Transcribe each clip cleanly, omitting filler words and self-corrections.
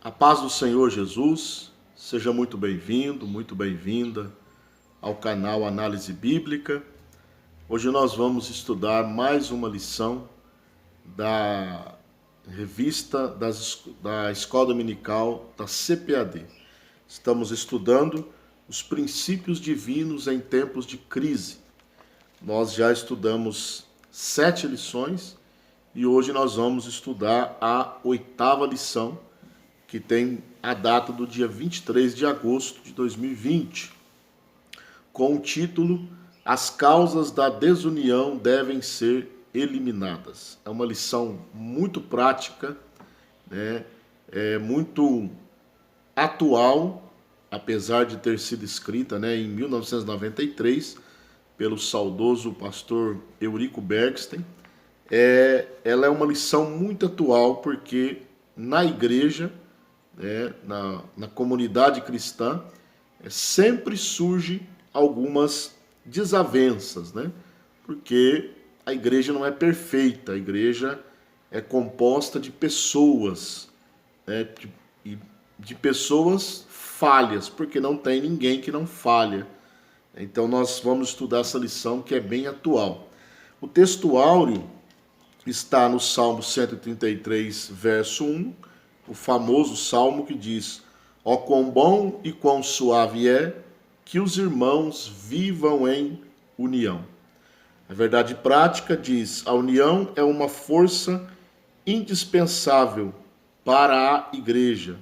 A paz do Senhor Jesus, seja muito bem-vindo, muito bem-vinda ao canal Análise Bíblica. Hoje nós vamos estudar mais uma lição da revista da Escola Dominical da CPAD. Estamos estudando os princípios divinos em tempos de crise. Nós já estudamos 7 lições e hoje nós vamos estudar a 8ª lição, que tem a data do dia 23 de agosto de 2020, com o título As causas da desunião devem ser eliminadas. É uma lição muito prática, né? É muito atual, apesar de ter sido escrita, né, em 1993 pelo saudoso pastor Eurico Bergsten. Ela é uma lição muito atual porque na igreja, na comunidade cristã, sempre surge algumas desavenças, né? Porque a igreja não é perfeita, a igreja é composta de pessoas, né? de pessoas falhas, porque não tem ninguém que não falha. Então nós vamos estudar essa lição que é bem atual. O texto áureo está no Salmo 133, verso 1, o famoso salmo que diz: ó quão bom e quão suave é que os irmãos vivam em união. A verdade prática diz: a união é uma força indispensável para a igreja.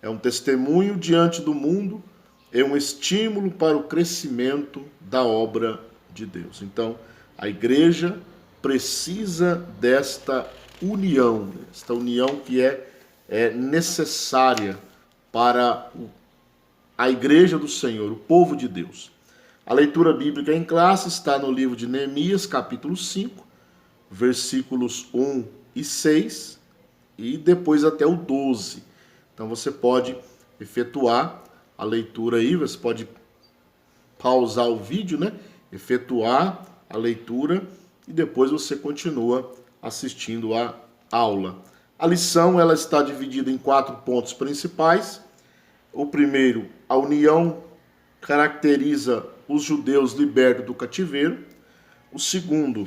É um testemunho diante do mundo, é um estímulo para o crescimento da obra de Deus. Então, a igreja precisa desta união, esta união que é necessária para a igreja do Senhor, o povo de Deus. A leitura bíblica em classe está no livro de Neemias, capítulo 5, versículos 1 e 6, e depois até o 12. Então você pode efetuar a leitura aí, você pode pausar o vídeo, né? Efetuar a leitura e depois você continua assistindo a aula. A lição ela está dividida em 4 pontos principais. O primeiro, a união caracteriza os judeus libertos do cativeiro. O segundo,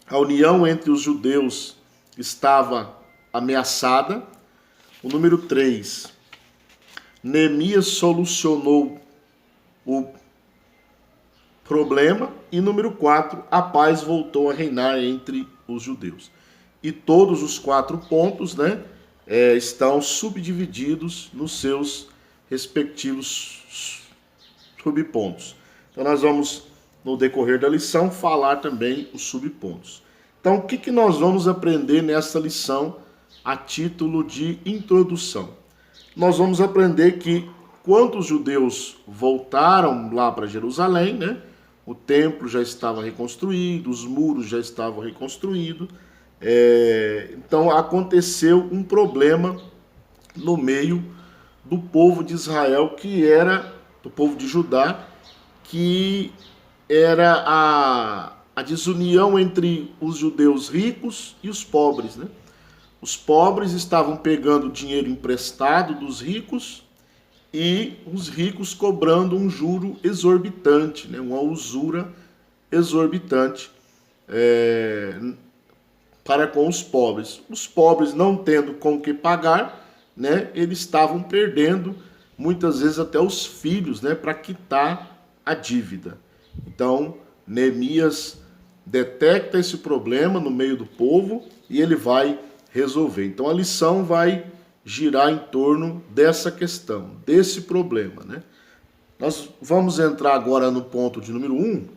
a união entre os judeus estava ameaçada. O número 3, Neemias solucionou o problema. E número 4, a paz voltou a reinar entre os judeus. E todos os 4 pontos, né, estão subdivididos nos seus respectivos subpontos. Então nós vamos, no decorrer da lição, falar também os subpontos. Então o que nós vamos aprender nessa lição a título de introdução? Nós vamos aprender que quando os judeus voltaram lá para Jerusalém, né, o templo já estava reconstruído, os muros já estavam reconstruídos. Então aconteceu um problema no meio do povo de Israel, que era do povo de Judá, que era a desunião entre os judeus ricos e os pobres, né? Os pobres estavam pegando dinheiro emprestado dos ricos e os ricos cobrando um juro exorbitante, né? Uma usura exorbitante para com os pobres. Os pobres não tendo com o que pagar, né, eles estavam perdendo muitas vezes até os filhos, né, para quitar a dívida. Então, Neemias detecta esse problema no meio do povo e ele vai resolver. Então, a lição vai girar em torno dessa questão, desse problema, né? Nós vamos entrar agora no ponto de número 1,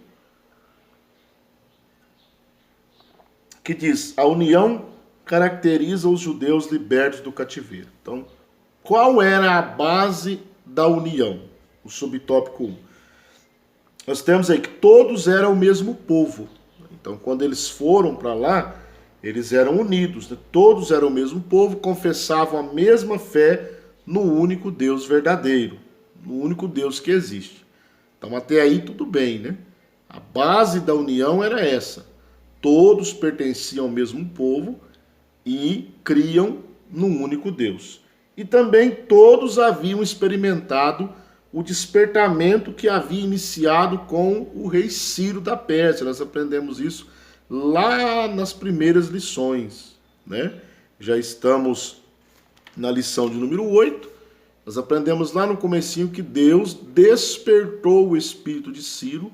que diz: a união caracteriza os judeus libertos do cativeiro. Então, qual era a base da união? O subtópico 1. Nós temos aí que todos eram o mesmo povo. Então, quando eles foram para lá, eles eram unidos, né? Todos eram o mesmo povo, confessavam a mesma fé no único Deus verdadeiro, no único Deus que existe. Então, até aí tudo bem, né? A base da união era essa. Todos pertenciam ao mesmo povo e criam num único Deus. e também todos haviam experimentado o despertamento que havia iniciado com o rei Ciro da Pérsia. Nós aprendemos isso lá nas primeiras lições, né? Já estamos na lição de número 8. Nós aprendemos lá no comecinho que Deus despertou o espírito de Ciro,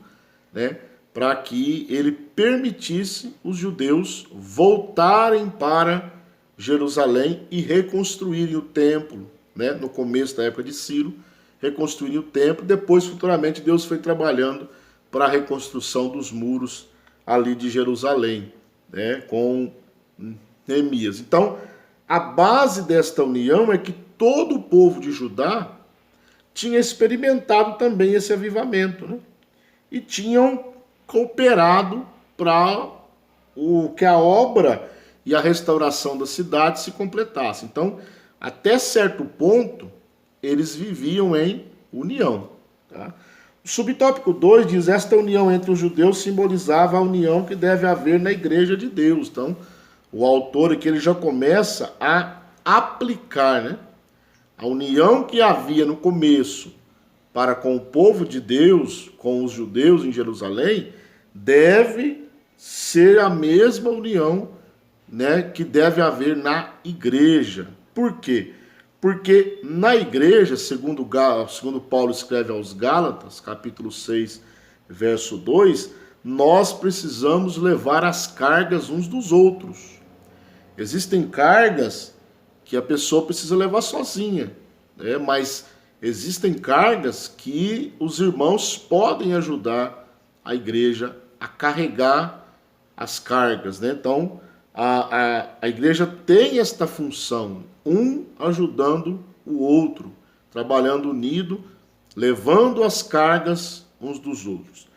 né, para que ele permitisse os judeus voltarem para Jerusalém e reconstruírem o templo, né, no começo da época de Ciro, reconstruírem o templo. Depois, futuramente, Deus foi trabalhando para a reconstrução dos muros ali de Jerusalém, né, com Neemias. Então, a base desta união é que todo o povo de Judá tinha experimentado também esse avivamento, né? E tinham cooperado para que a obra e a restauração da cidade se completasse. Então, até certo ponto, eles viviam em união. Tá? O subtópico 2 diz: esta união entre os judeus simbolizava a união que deve haver na igreja de Deus. Então, o autor aqui ele já começa a aplicar, né, a união que havia no começo para com o povo de Deus, com os judeus em Jerusalém, deve ser a mesma união, né, que deve haver na igreja. Por quê? Porque na igreja, segundo Paulo escreve aos Gálatas, capítulo 6, verso 2, nós precisamos levar as cargas uns dos outros. Existem cargas que a pessoa precisa levar sozinha, né? Mas existem cargas que os irmãos podem ajudar a igreja a carregar as cargas, né? Então, a igreja tem esta função, um ajudando o outro, trabalhando unido, levando as cargas uns dos outros.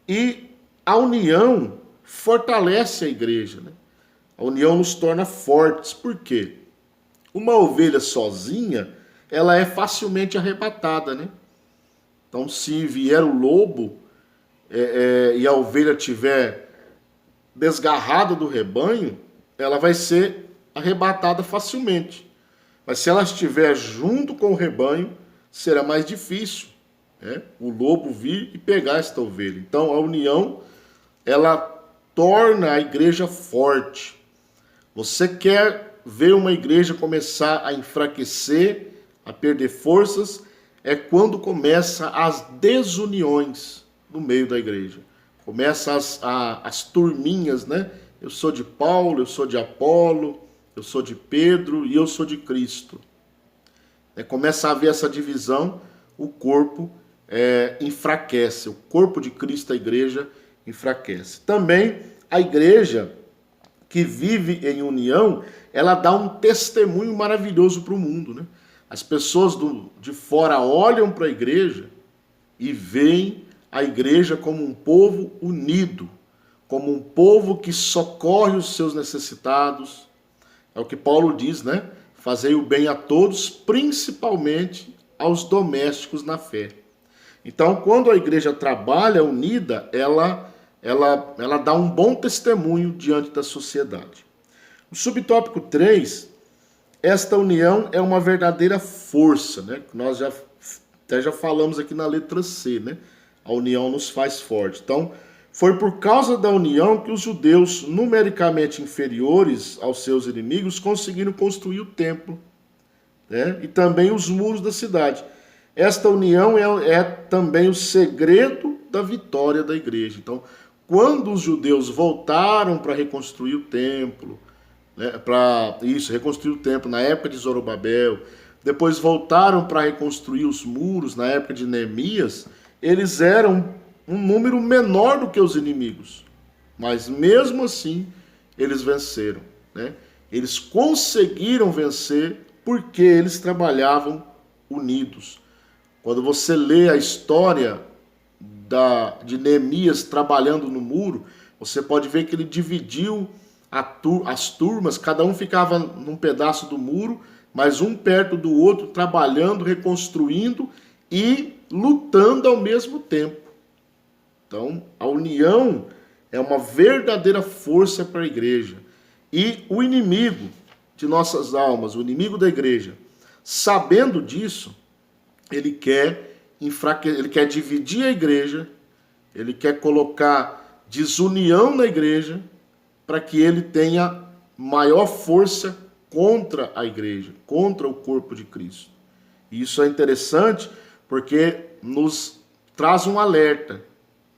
E a união fortalece a igreja, né? A união nos torna fortes. Por quê? Uma ovelha sozinha, ela é facilmente arrebatada, né? Então, se vier o lobo e a ovelha tiver desgarrada do rebanho, ela vai ser arrebatada facilmente. Mas se ela estiver junto com o rebanho, será mais difícil, né, o lobo vir e pegar esta ovelha. Então, a união, ela torna a igreja forte. Você quer ver uma igreja começar a enfraquecer, a perder forças, é quando começa as desuniões no meio da igreja. Começa as turminhas, né? Eu sou de Paulo, eu sou de Apolo, eu sou de Pedro e eu sou de Cristo. Começa a haver essa divisão, o corpo enfraquece. O corpo de Cristo, a igreja, enfraquece. Também a igreja que vive em união, ela dá um testemunho maravilhoso para o mundo, né? As pessoas de fora olham para a igreja e veem a igreja como um povo unido, como um povo que socorre os seus necessitados. É o que Paulo diz, né? Fazei o bem a todos, principalmente aos domésticos na fé. Então, quando a igreja trabalha unida, ela dá um bom testemunho diante da sociedade. No subtópico 3, esta união é uma verdadeira força, né? Nós até já falamos aqui na letra C, né? A união nos faz forte. Então, foi por causa da união que os judeus, numericamente inferiores aos seus inimigos, conseguiram construir o templo, né? E também os muros da cidade. Esta união é também o segredo da vitória da igreja. Então, quando os judeus voltaram para reconstruir o templo, né, reconstruir o templo na época de Zorobabel, depois voltaram para reconstruir os muros na época de Neemias, eles eram um número menor do que os inimigos. Mas mesmo assim, eles venceram, né? Eles conseguiram vencer porque eles trabalhavam unidos. Quando você lê a história de Neemias trabalhando no muro, você pode ver que ele dividiu as turmas, cada um ficava num pedaço do muro, mas um perto do outro, trabalhando, reconstruindo e lutando ao mesmo tempo. Então, a união é uma verdadeira força para a igreja. E o inimigo de nossas almas, o inimigo da igreja, sabendo disso, ele quer ele quer dividir a igreja, ele quer colocar desunião na igreja, para que ele tenha maior força contra a igreja, contra o corpo de Cristo. E isso é interessante porque nos traz um alerta,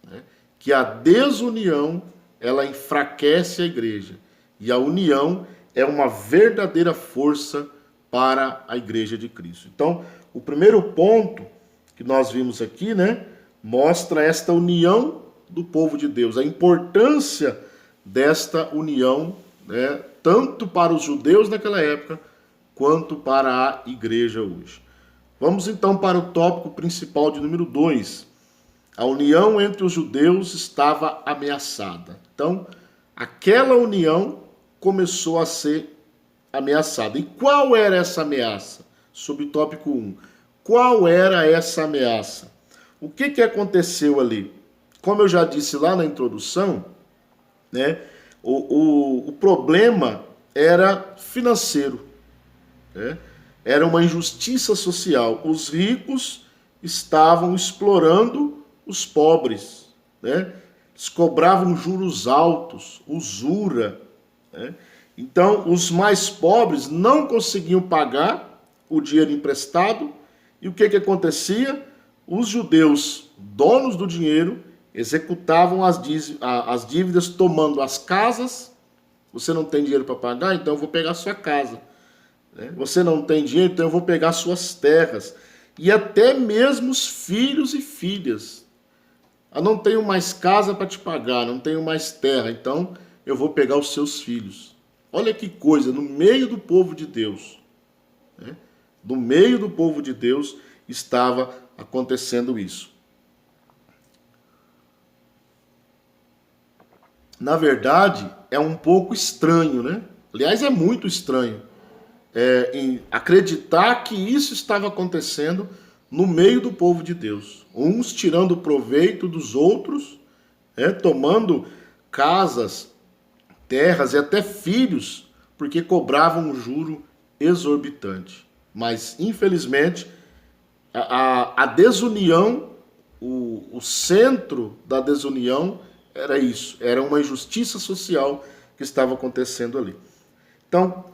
né, que a desunião ela enfraquece a igreja e a união é uma verdadeira força para a igreja de Cristo. Então, o primeiro ponto que nós vimos aqui, né, mostra esta união do povo de Deus, a importância desta união, né, tanto para os judeus naquela época, quanto para a igreja hoje. Vamos então para o tópico principal de número 2. A união entre os judeus estava ameaçada. Então, aquela união começou a ser ameaçada. E qual era essa ameaça? Subtópico 1. Qual era essa ameaça? O que aconteceu ali? Como eu já disse lá na introdução, né, o problema era financeiro, né? Era uma injustiça social. Os ricos estavam explorando os pobres, né? Eles cobravam juros altos, usura, né? Então, os mais pobres não conseguiam pagar o dinheiro emprestado. E o que acontecia? Os judeus, donos do dinheiro, executavam as dívidas tomando as casas. Você não tem dinheiro para pagar, então eu vou pegar a sua casa. Você não tem dinheiro, então eu vou pegar suas terras. E até mesmo os filhos e filhas. Eu não tenho mais casa para te pagar, não tenho mais terra, então eu vou pegar os seus filhos. Olha que coisa, no meio do povo de Deus, né? No meio do povo de Deus estava acontecendo isso. Na verdade, é um pouco estranho, né? Aliás, é muito estranho em acreditar que isso estava acontecendo no meio do povo de Deus. Uns tirando proveito dos outros, tomando casas, terras e até filhos, porque cobravam um juro exorbitante. Mas, infelizmente, a desunião, o centro da desunião era isso, era uma injustiça social que estava acontecendo ali. Então,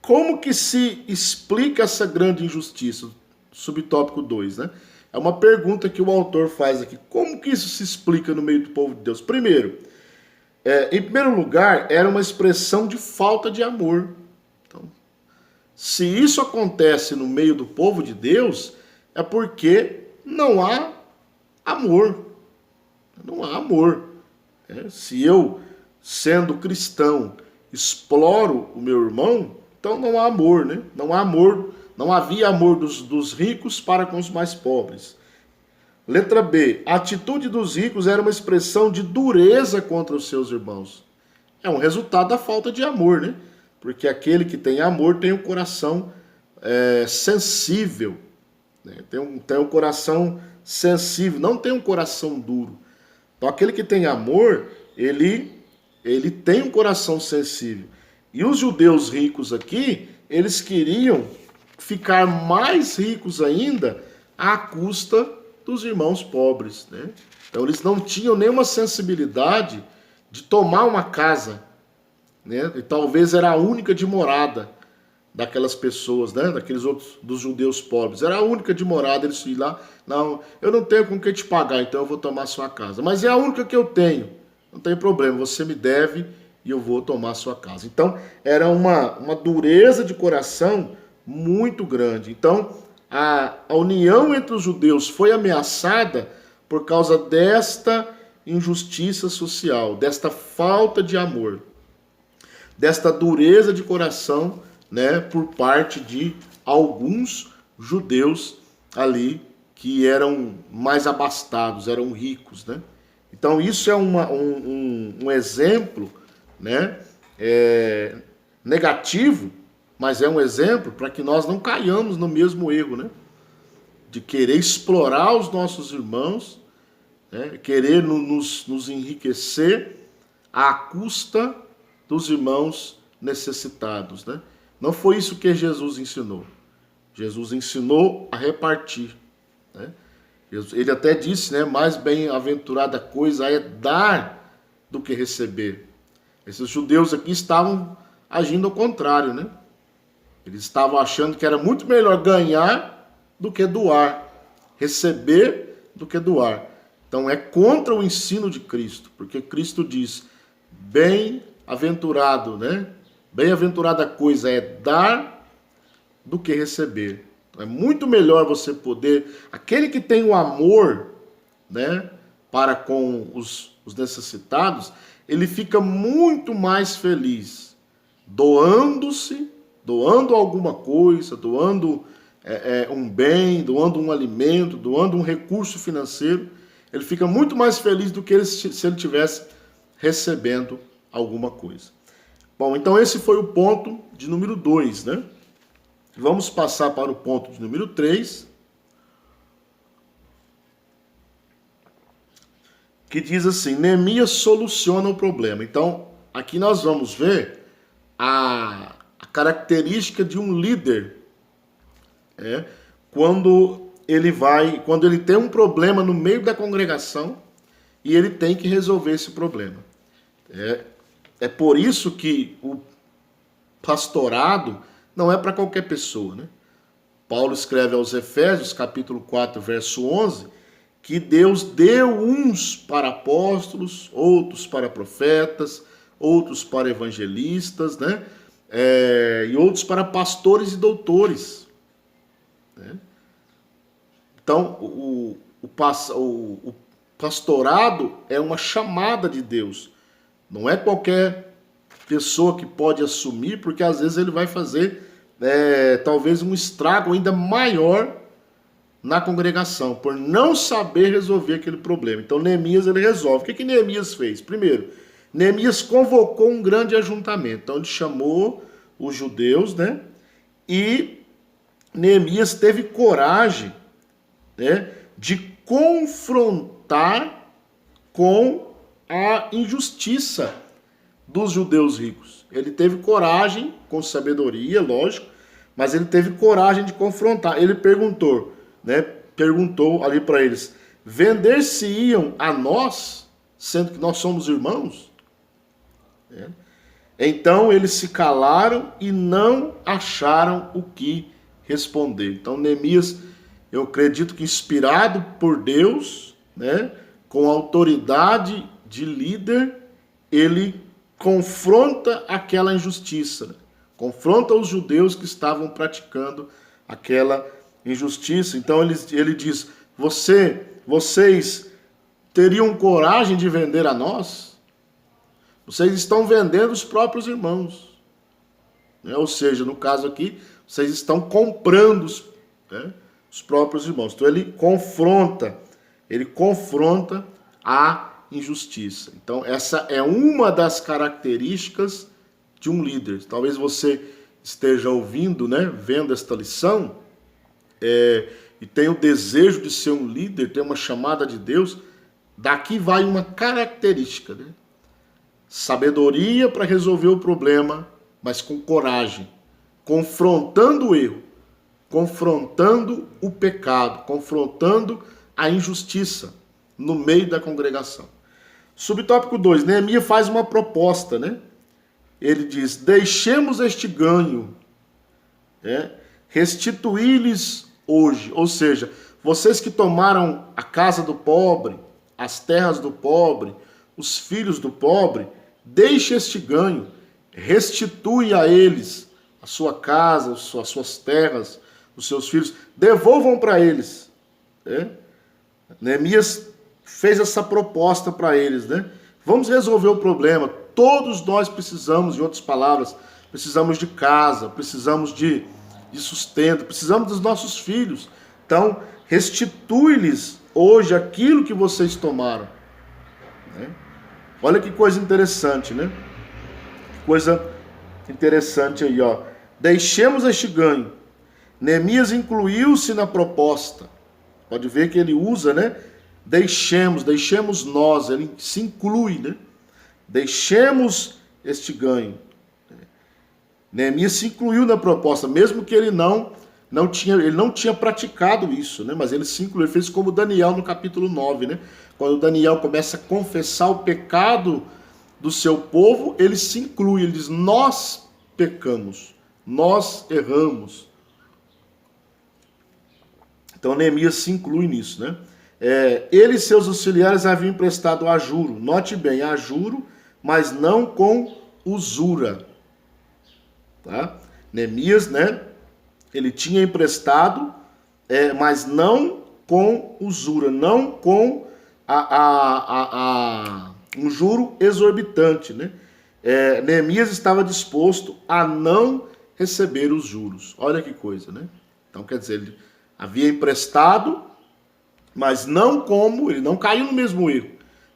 como que se explica essa grande injustiça? Subtópico 2, né? É uma pergunta que o autor faz aqui. Como que isso se explica no meio do povo de Deus? Primeiro, em primeiro lugar, era uma expressão de falta de amor. Então, se isso acontece no meio do povo de Deus, é porque não há amor. Não há amor. Se eu, sendo cristão, exploro o meu irmão, então não há amor, né? Não há amor, não havia amor dos ricos para com os mais pobres. Letra B. A atitude dos ricos era uma expressão de dureza contra os seus irmãos. É um resultado da falta de amor, né? Porque aquele que tem amor tem um coração sensível, né? Tem um coração sensível, não tem um coração duro. Então aquele que tem amor, ele tem um coração sensível. E os judeus ricos aqui, eles queriam ficar mais ricos ainda à custa dos irmãos pobres, né? Então eles não tinham nenhuma sensibilidade de tomar uma casa, né? E talvez era a única de morada daquelas pessoas, né? Daqueles outros, dos judeus pobres. Era a única de morada, eles iam lá, não, eu não tenho com que te pagar, então eu vou tomar sua casa. Mas é a única que eu tenho, não tem problema, você me deve e eu vou tomar sua casa. Então era uma dureza de coração muito grande. Então a união entre os judeus foi ameaçada por causa desta injustiça social, desta falta de amor, desta dureza de coração, né, por parte de alguns judeus ali que eram mais abastados, eram ricos, né? Então isso é um exemplo, né, negativo, mas é um exemplo para que nós não caiamos no mesmo erro, né? De querer explorar os nossos irmãos, né? Querer nos enriquecer à custa dos irmãos necessitados, né? Não foi isso que Jesus ensinou. Jesus ensinou a repartir, né? Ele até disse, né, mais bem-aventurada coisa é dar do que receber. Esses judeus aqui estavam agindo ao contrário, né? Eles estavam achando que era muito melhor ganhar do que doar, receber do que doar. Então é contra o ensino de Cristo, porque Cristo diz, bem-aventurado, né? Bem-aventurada coisa é dar do que receber. É muito melhor você poder, aquele que tem o amor, né, para com os necessitados, ele fica muito mais feliz doando-se, doando alguma coisa, doando um bem, doando um alimento, doando um recurso financeiro. Ele fica muito mais feliz do que se ele tivesse recebendo alguma coisa. Bom, então esse foi o ponto de número 2, né? Vamos passar para o ponto de número 3, que diz assim, Neemias soluciona o problema. Então, aqui nós vamos ver a característica de um líder, quando ele tem um problema no meio da congregação e ele tem que resolver esse problema. É por isso que o pastorado não é para qualquer pessoa, né? Paulo escreve aos Efésios, capítulo 4, verso 11, que Deus deu uns para apóstolos, outros para profetas, outros para evangelistas, né? E outros para pastores e doutores, né? Então, o pastorado é uma chamada de Deus. Não é qualquer pessoa que pode assumir, porque às vezes ele vai fazer talvez um estrago ainda maior na congregação, por não saber resolver aquele problema. Então Neemias ele resolve. O que Neemias fez? Primeiro, Neemias convocou um grande ajuntamento. Então ele chamou os judeus, né? E Neemias teve coragem, né, de confrontar com a injustiça dos judeus ricos. Ele teve coragem, com sabedoria, lógico, mas ele teve coragem de confrontar. Ele perguntou ali para eles, vender-se-iam a nós, sendo que nós somos irmãos? Então eles se calaram e não acharam o que responder. Então Neemias, eu acredito que inspirado por Deus, né, com autoridade de líder, ele confronta aquela injustiça, né? Confronta os judeus que estavam praticando aquela injustiça. Então ele diz, vocês teriam coragem de vender a nós? Vocês estão vendendo os próprios irmãos, né? Ou seja, no caso aqui, vocês estão comprando os próprios irmãos. Então ele confronta a injustiça. Então essa é uma das características de um líder. Talvez você esteja ouvindo, né, vendo esta lição, e tenha o desejo de ser um líder, ter uma chamada de Deus. Daqui vai uma característica, né? Sabedoria para resolver o problema, mas com coragem, confrontando o erro, confrontando o pecado, confrontando a injustiça no meio da congregação. Subtópico 2, Neemias faz uma proposta, né? Ele diz, deixemos este ganho, restituí-lhes hoje. Ou seja, vocês que tomaram a casa do pobre, as terras do pobre, os filhos do pobre, deixe este ganho, restitui a eles a sua casa, as suas terras, os seus filhos, devolvam para eles. Neemias fez essa proposta para eles, né? Vamos resolver o problema. Todos nós precisamos, em outras palavras, precisamos de casa, precisamos de sustento, precisamos dos nossos filhos. Então, restitui-lhes hoje aquilo que vocês tomaram. Olha que coisa interessante, né? Que coisa interessante aí, ó. Deixemos este ganho. Neemias incluiu-se na proposta. Pode ver que ele usa, né? Deixemos nós, ele se inclui, né? Deixemos este ganho. Neemias se incluiu na proposta, mesmo que ele não ele não tinha praticado isso, né? Mas ele se incluiu, ele fez como Daniel no capítulo 9, né? Quando Daniel começa a confessar o pecado do seu povo, ele se inclui, ele diz, nós pecamos, nós erramos. Então Neemias se inclui nisso, né? Ele e seus auxiliares haviam emprestado a juro, note bem, a juro, mas não com usura. Tá? Neemias, né? Ele tinha emprestado, mas não com usura, não com um juro exorbitante, né? Neemias estava disposto a não receber os juros. Olha que coisa, né? Então, quer dizer, ele havia emprestado, mas não como, ele não caiu no mesmo erro,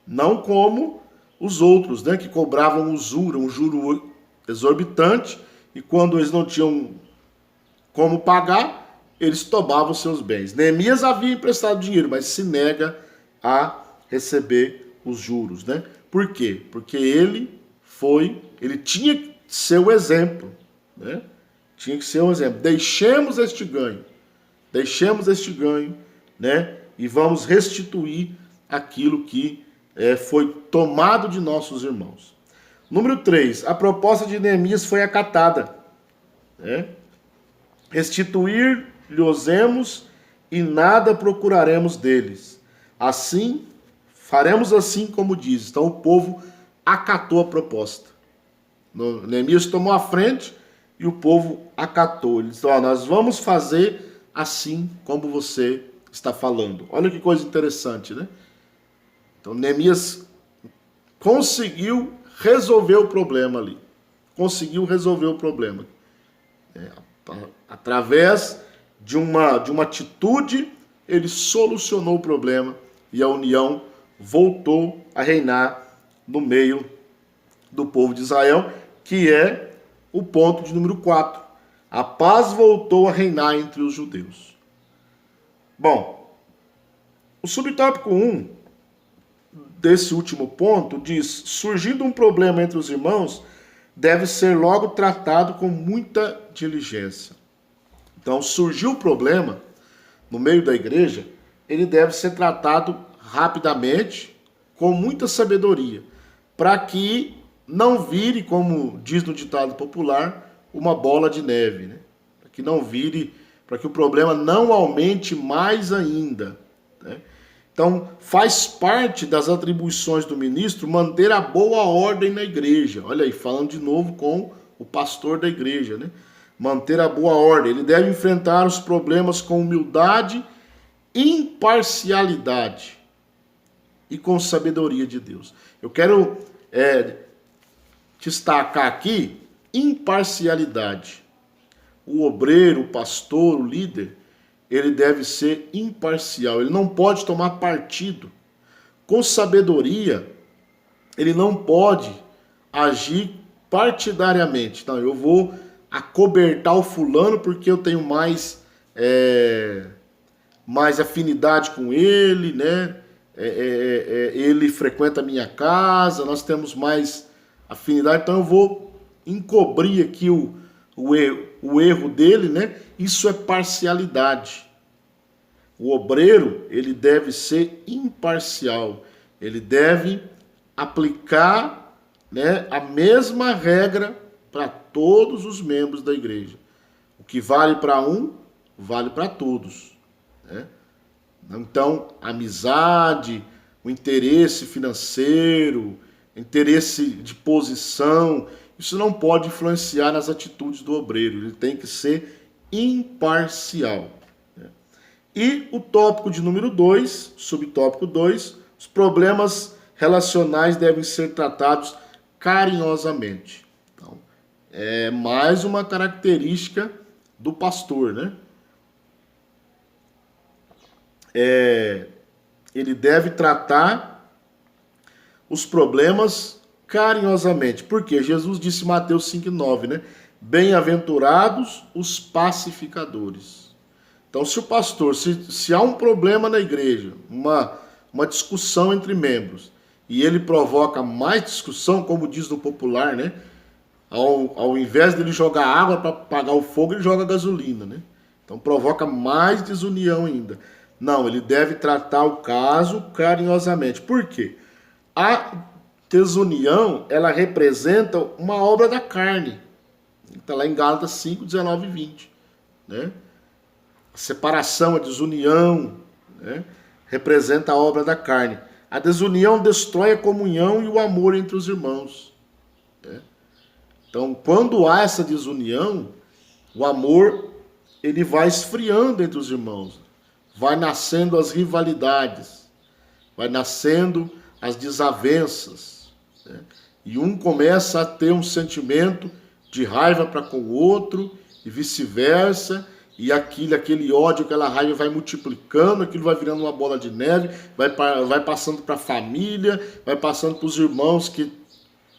não como os outros, né, que cobravam usura, um juro exorbitante, e quando eles não tinham como pagar, eles tomavam seus bens. Neemias havia emprestado dinheiro, mas se nega a receber os juros, né? Por quê? Porque ele tinha que ser o exemplo, né? Tinha que ser um exemplo. Deixemos este ganho, né? E vamos restituir aquilo que foi tomado de nossos irmãos. Número 3, a proposta de Neemias foi acatada, né? Restituir-lhes e nada procuraremos deles. Assim, faremos assim como diz. Então o povo acatou a proposta. Neemias tomou a frente e o povo acatou. Ele disse, nós vamos fazer assim como você está falando. Olha que coisa interessante, né? Então Neemias conseguiu resolver o problema ali. Conseguiu resolver o problema. Através de uma atitude, ele solucionou o problema e a união voltou a reinar no meio do povo de Israel, que é o ponto de número 4. A paz voltou a reinar entre os judeus. Bom, o subtópico 1 desse último ponto diz: surgindo um problema entre os irmãos, deve ser logo tratado com muita diligência. Então, surgiu o problema no meio da igreja, ele deve ser tratado rapidamente, com muita sabedoria, para que não vire, como diz no ditado popular, uma bola de neve, né? Para que não vire, para que o problema não aumente mais ainda, né? Então, faz parte das atribuições do ministro manter a boa ordem na igreja. Olha aí, falando de novo com o pastor da igreja, né? Manter a boa ordem. Ele deve enfrentar os problemas com humildade, imparcialidade e com sabedoria de Deus. Eu quero destacar aqui imparcialidade. O obreiro, o pastor, o líder, ele deve ser imparcial, ele não pode tomar partido. Com sabedoria, ele não pode agir partidariamente. Então, eu vou acobertar o fulano porque eu tenho mais afinidade com ele, né? Ele frequenta a minha casa, nós temos mais afinidade, então eu vou encobrir aqui o erro dele, né? Isso é parcialidade. O obreiro, ele deve ser imparcial. Ele deve aplicar, né, a mesma regra para todos os membros da igreja. O que vale para um, vale para todos, né? Então, a amizade, o interesse financeiro, interesse de posição, isso não pode influenciar nas atitudes do obreiro. Ele tem que ser imparcial. E o tópico de número 2, subtópico 2, os problemas relacionais devem ser tratados carinhosamente. Então, é mais uma característica do pastor, né? Ele deve tratar os problemas carinhosamente. Porque Jesus disse em Mateus 5,9, né? Bem-aventurados os pacificadores. Então, se o pastor, se há um problema na igreja, uma discussão entre membros, e ele provoca mais discussão, como diz no popular, né? Ao invés dele jogar água para apagar o fogo, ele joga gasolina, né? Então provoca mais desunião ainda. Não, ele deve tratar o caso carinhosamente. Por quê? A desunião, ela representa uma obra da carne. Está lá em Gálatas 5, 19 e 20. Né? A separação, a desunião, né? Representa a obra da carne. A desunião destrói a comunhão e o amor entre os irmãos. Né? Então, quando há essa desunião, o amor ele vai esfriando entre os irmãos. Vai nascendo as rivalidades. Vai nascendo as desavenças. Né? E um começa a ter um sentimento de raiva para com o outro e vice-versa. E aquele ódio, aquela raiva vai multiplicando, aquilo vai virando uma bola de neve, vai passando para a família, vai passando para os irmãos que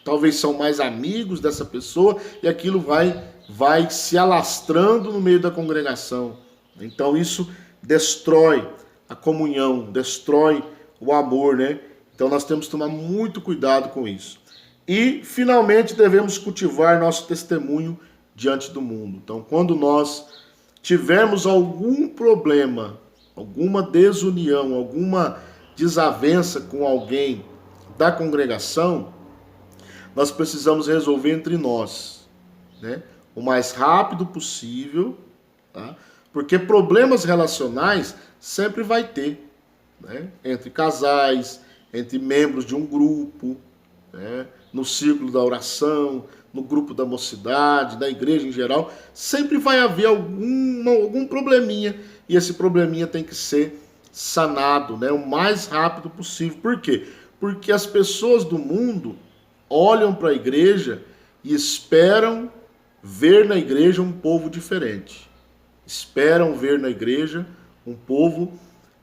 talvez são mais amigos dessa pessoa, e aquilo vai se alastrando no meio da congregação. Então isso destrói a comunhão, destrói o amor, né? Então nós temos que tomar muito cuidado com isso. E, finalmente, devemos cultivar nosso testemunho diante do mundo. Então, quando nós tivermos algum problema, alguma desunião, alguma desavença com alguém da congregação, nós precisamos resolver entre nós, né? O mais rápido possível, tá? Porque problemas relacionais sempre vai ter, né? Entre casais, entre membros de um grupo, né? No círculo da oração, no grupo da mocidade, da igreja em geral, sempre vai haver algum probleminha, e esse probleminha tem que ser sanado, né, o mais rápido possível. Por quê? Porque as pessoas do mundo olham para a igreja e esperam ver na igreja um povo diferente. Esperam ver na igreja um povo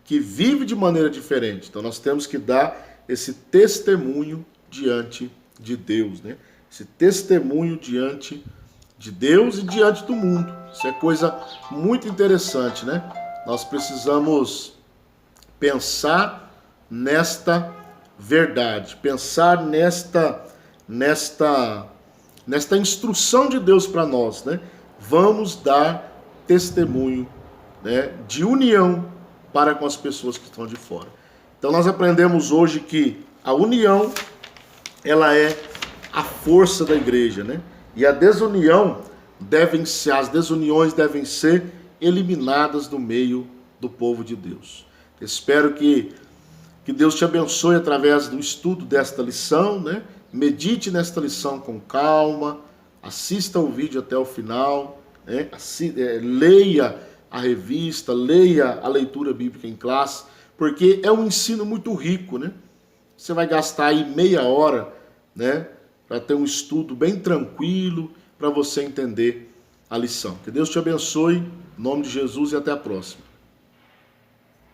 que vive de maneira diferente. Então nós temos que dar esse testemunho diante de Deus, né? Esse testemunho diante de Deus e diante do mundo. Isso é coisa muito interessante, né? Nós precisamos pensar nesta verdade, pensar nesta instrução de Deus para nós, né? Vamos dar testemunho, né, de união para com as pessoas que estão de fora. Então nós aprendemos hoje que a união, ela é a força da igreja, né? E a desunião as desuniões devem ser eliminadas do meio do povo de Deus. Espero que Deus te abençoe através do estudo desta lição, né? Medite nesta lição com calma, assista o vídeo até o final, né? Leia a revista, leia a leitura bíblica em classe, porque é um ensino muito rico, né? Você vai gastar aí meia hora, né, para ter um estudo bem tranquilo, para você entender a lição. Que Deus te abençoe, em nome de Jesus, e até a próxima.